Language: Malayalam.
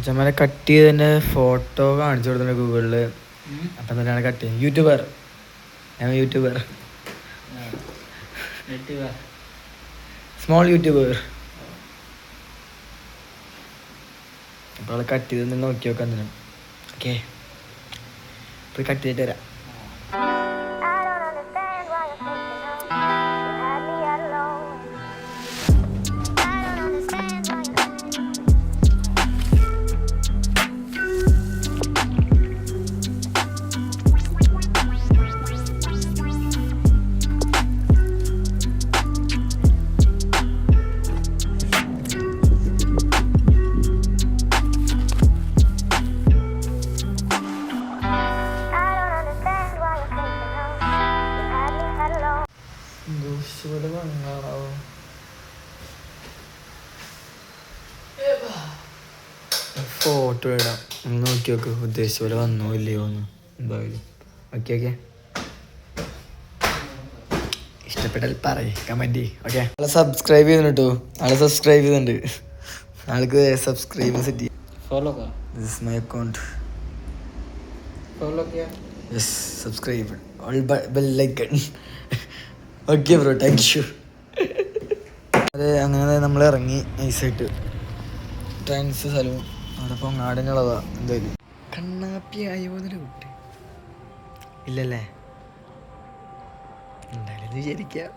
ചമ്മനെ കട്ട് ചെയ്ത് തന്നെ ഫോട്ടോ കാണിച്ചു കൊടുത്തിട്ടുണ്ട് ഗൂഗിളിൽ. അപ്പം തന്നെയാണ് കട്ട് ചെയ്യുന്നത്. YouTuber, YouTuber, small YouTuber. അപ്പോൾ അവളെ കട്ട് ചെയ്ത് നോക്കി നോക്കാൻ തന്നെ. ഓക്കെ, ഇപ്പോൾ കട്ട് ചെയ്തിട്ട് വരാം. ഫോട്ടോ ഇടാം, നോക്കി നോക്ക് ഉദ്ദേശിച്ച പോലെ വന്നോ ഇല്ലയോ എന്ന്. എന്തായാലും ഓക്കെ ഓക്കെ, ഇഷ്ടപ്പെട്ടാൽ പറയേ, കമൻറ്റ് ചെയ്യ്. ഓക്കെ, ആളെ സബ്സ്ക്രൈബ് ചെയ്യുന്നുണ്ട് കേട്ടോ, ആളെ സബ്സ്ക്രൈബ് ചെയ്യുന്നുണ്ട്. ആൾക്ക് സബ്സ്ക്രൈബ് സെറ്റ് ചെയ്യും. फॉलो कर, this is my account. Follow किया, yes, subscribe, all bell icon. Okay bro, thank you. അത് അങ്ങനെ നമ്മൾ ഇറങ്ങി നൈസായിട്ട്. ട്രാൻസ് സ്ഥലവും അവിടെ പൊങ്ങാടിനുള്ളതാ. എന്തായാലും കണ്ണാപ്പി ആയോ എന്നൊരു കുട്ടി ഇല്ലല്ലേ, എന്തായാലും വിചാരിക്കാം.